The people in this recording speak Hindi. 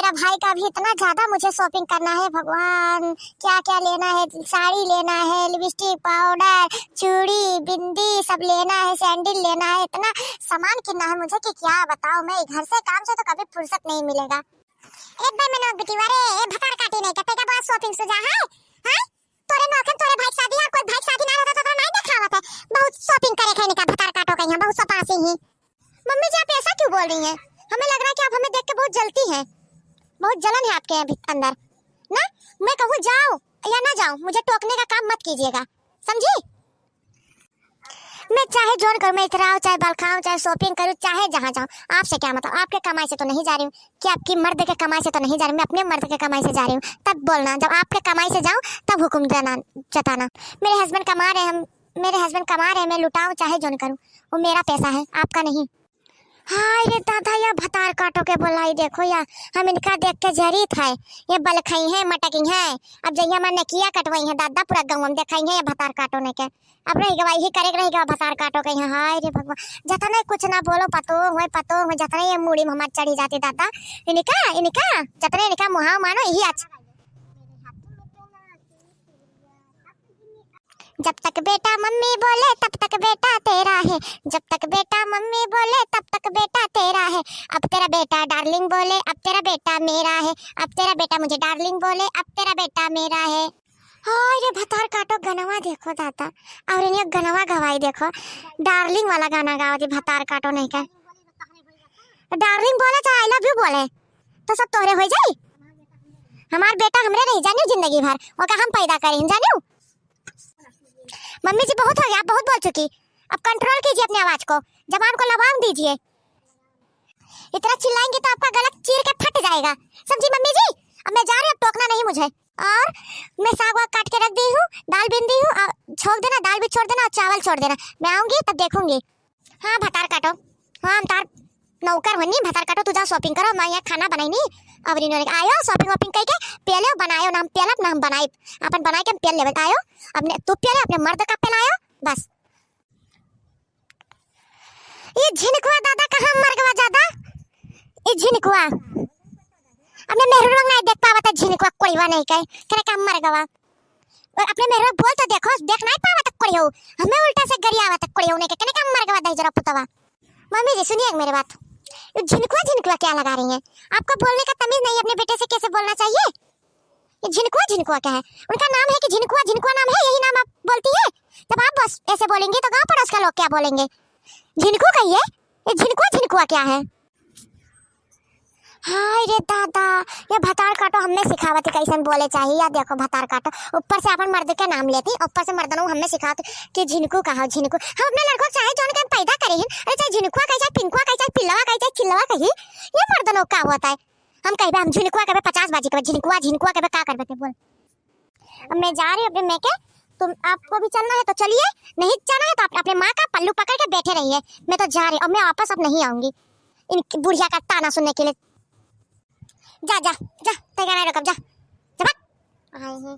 मेरा भाई का भी इतना ज्यादा मुझे शॉपिंग करना है। भगवान, क्या क्या लेना है, साड़ी लेना है, लिपस्टिक, पाउडर, चूड़ी, बिंदी सब लेना है, सैंडल लेना है, इतना सामान कितना है मुझे कि क्या बताओ। मैं घर से काम से तो कभी फुर्सत नहीं मिलेगा। एक बार मैंने बिटिया रे भकार काटी नहीं करते का बहुत शॉपिंग सुजा है। हां तोरे नौकन तोरे भाई शादी है, कोई भाई शादी ना होता तो नहीं दिखावत है। बहुत शॉपिंग करे खैनी का भकार काटो के यहां बहुत सपासी ही। मम्मी जी आप ऐसा क्यों बोल रही हैं? हमें लग रहा है कि आप हमें देख के बहुत जलती हैं, बहुत जलन है आपके अंदर ना। मैं कहूँ जाओ या ना जाऊं, मुझे टोकने का काम मत कीजिएगा, समझी। मैं चाहे जोन करूं, मैं इतराऊं, चाहे बाल खाऊं, चाहे शॉपिंग करूं, चाहे जहां जाऊं, आपसे क्या मतलब। आपके कमाई से तो नहीं जा रही हूँ कि आपकी मर्द के कमाई से तो नहीं जा रही, मैं अपने मर्द के कमाई से जा रही हूँ। तब बोलना, जब आपके कमाई से जाऊं तब हुक्म देना जताना। मेरे हस्बैंड कमा रहे हैं, मेरे हस्बैंड कमा रहे हैं, मैं लुटाऊं चाहे जोन करूं, वो मेरा पैसा है, आपका नहीं। हाय रे दादा, या भतार काटो के बोलाई देखो या, हम इनका देख के जरी था। ये बल खाई है, मटकी है। अब जइया मन ने किया कटवाई है दादा, पूरा गांव हम देखाई है ये भतार काटो ने के। अब रही गवाई ही करे रहेगा भतार काटो के। हाय रे भगवान, जतना कुछ ना बोलो पतो हो जतना ये मुड़ी में हमार चढ़ी जाती दादा। इनका जतने इनका मुहाव मानो यही अच्छा। जब तक बेटा मम्मी बोले तब तक बेटा तेरा है, जब तक बेटा मम्मी बोले तब तक बेटा तेरा है। अब तेरा बेटा डार्लिंग बोले अब तेरा बेटा मेरा है, अब तेरा बेटा मुझे डार्लिंग बोले अब तेरा बेटा मेरा है। हाय रे भतार काटो गनवा देखो दादा, और इन्हें गनवा गवाई देखो, डार्लिंग वाला गाना गाओ दी भतार काटो नहीं का। डार्लिंग बोले चाहे आई लव यू बोले तो सब तोहरे हो जाई। हमार बेटा हमरे नहीं जानी जिंदगी भर, वो का हम पैदा करें जानियो। मम्मी जी बहुत हो गया, आप बहुत बोल चुकी, अब कंट्रोल कीजिए अपनी आवाज को, जबान को लगाम दीजिए। इतना चिल्लाएंगे तो आपका गला चीर के फट जाएगा, समझी मम्मी जी। अब मैं जा रही हूँ, टोकना नहीं मुझे। और मैं साग वाग काट के रख दी हूँ, दाल बिन दी हूँ, छोड़ देना, दाल भी छोड़ देना और चावल छोड़ देना। मैं आऊंगी तब देखूंगी। हाँ भतार काटो, हाँ हम तार नौकर होनी, भतार काटो तू जा शॉपिंग करो, मैं यहाँ खाना बनाई नहीं। अब इन्होंने आयो शॉपिंग वॉपिंग करके पेले बनायो, नाम पेला ना हम बनाई, अपन बनाई के पेल लेवल आयो। अपने तू पेले अपने मर्द का पेलायो बस। ये झिनकुआ दादा कहाँ मर गया ज्यादा, ये झिनकुआ अपने मेहरुआ नहीं देख पावा था, झिनकुआ कोईवा नहीं कहे करे काम मर गया। और अपने मेहरुआ बोल तो देखो, देख नहीं पावा तक कोई हो, हमें उल्टा से गरियावा तक कोई होने के कने काम मर गया दई जरा पुतवा। मम्मी जी सुनिए मेरी बात, झिनकुआ क्या लगा रही हैं? आपको बोलने का तमीज नहीं, अपने बेटे से कैसे बोलना चाहिए। ये झिनकुआ क्या है? उनका नाम है कि झिनकुआ नाम है, यही नाम आप बोलती है। जब आप बस ऐसे बोलेंगे तो गांव पड़ोस का लोग क्या बोलेंगे? झिनकू कहिए, ये झिनकुआ क्या है? हाय रे दादा, ये भतार काटो हमें सिखावती कैसन बोले चाहिए। या देखो भतार काटो ऊपर से अपन मर्द के नाम लेती, ऊपर से मर्दनों हमें सिखाते कि झिनकू कहो झिनकू। हम अपने लड़कों चाहे जोन के पैदा करे हैं, अरे चाहे झिनकुआ कहे, चाहे पिंकुआ कहे, चाहे पिल्लवा कहे, चाहे चिल्लवा कहे, ये मर्दनों का होता है। हम कहे हम झिनकुआ कहे 50 बाजी कहे झिनकुआ कहे का करबे बोल। अब मैं जा रही हूं अपने मैके, तुम आपको भी चलना है तो चलिए, नहीं जाना है तो आप अपने माँ का पल्लू पकड़ के बैठे रहिए। मैं तो जा रही हूं, अब मैं वापस अब नहीं आऊंगी इन बुढ़िया का ताना सुनने के लिए। जा जा जा, तैयार रख, जा जा आई है।